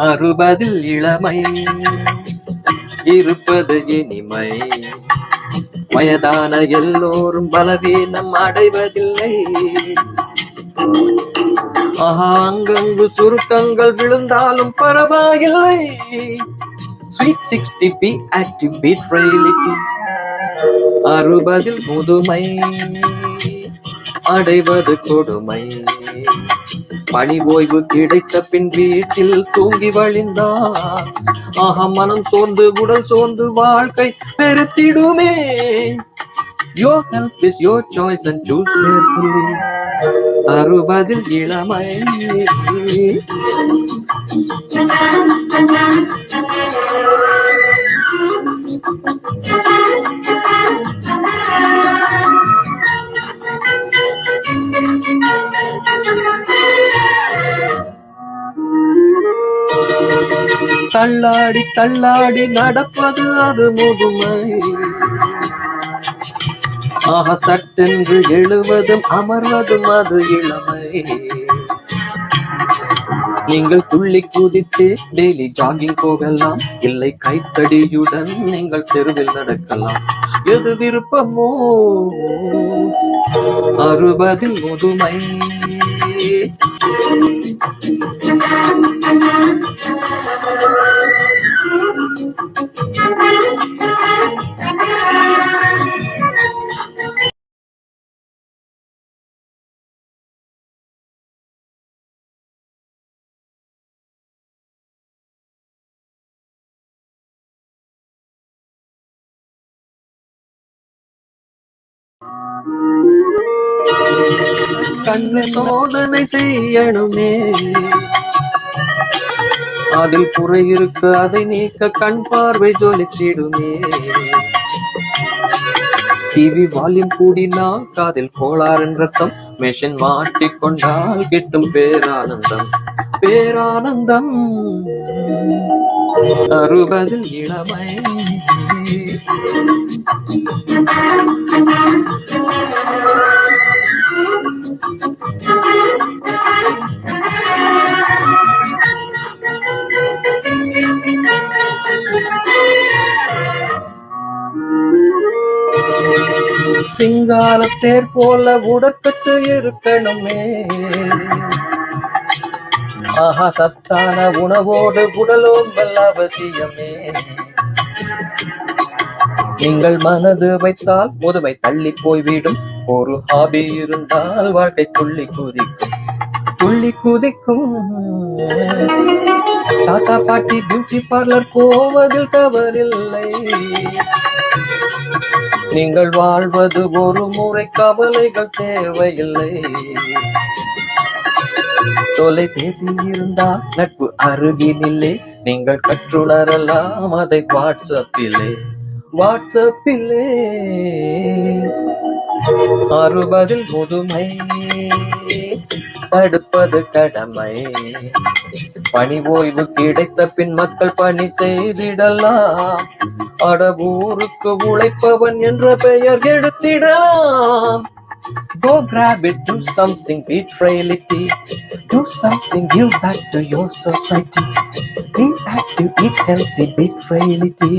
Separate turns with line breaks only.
அறுபதில் இளமை இருப்பது இனிமை, வயதான எல்லோரும் பலவீனம் அடைவதில்லை. அங்கங்கு சுருக்கங்கள் விழுந்தாலும் பரவாயில்லை. Sweet 60 be active, beat frailty. 60 முதுமை அடைவது கொடுமை. பணி ஓய்வு கிடைத்த பின் வீட்டில் தூங்கி வழிந்தார். மனம் சோர்ந்து உடல் சோர்ந்து வாழ்க்கை பெருத்திடுமே. Your health is your choice and choose carefully. 60 இளமை. தள்ளாடி தள்ளாடி நடப்பது அது முதுமை. சட்டென்று எழுவதும் அமர்வதும் அது இளமை. நீங்கள் துள்ளி குதித்து டெய்லி ஜாகிங் போகலாம், இல்லை கைத்தடியுடன் நீங்கள் தெருவில் நடக்கலாம். எது விருப்பமோ 60 முதுமை. கண்ணு சோதனை செய்யணுமே, அதில் குறை இருக்கு அதை நீக்க கண் பார்வை ஜொலித்திடுமே. டிவி வால்யூம் கூடினால் காதில் கோளாறின் ரத்தம், மெஷின் மாட்டிக்கொண்டால் கிட்டும் பேரானந்தம். பேரானந்தம் 60 இளமை. சிங்காரத்தேர் போல உடற்கட்டு இருக்கணுமே. சத்தான உணவோடு உடலோம்பல் அவசியமே. நீங்கள் மனது வைத்தால் முதுமை தள்ளி போய்விடும். ஒரு ஹாபி இருந்தால் வாழ்க்கை துள்ளி குதிக்கும், துள்ளி குதிக்கும். தாத்தா பாட்டி பியூட்டி பார்லர் போவதில் தவறில்லை. நீங்கள் வாழ்வது ஒரு முறை, கவலைகள் தேவையில்லை. தொலைபேசி இருந்தால் நட்பு அருகினில்லை. நீங்கள் கற்றுணரலாம் அதை வாட்ஸ்அப்பிலே. 60 முதுமை தடுப்பது கடமை. பணி ஓய்வு கிடைத்த பின் மக்கள் பணி செய்திடலாம். அடவூருக்கு உழைப்பவன் என்ற பெயர் எடுத்திடலாம். Go grab it, do something, beat frailty. Do something, give back to your society. Be active, eat healthy, beat frailty.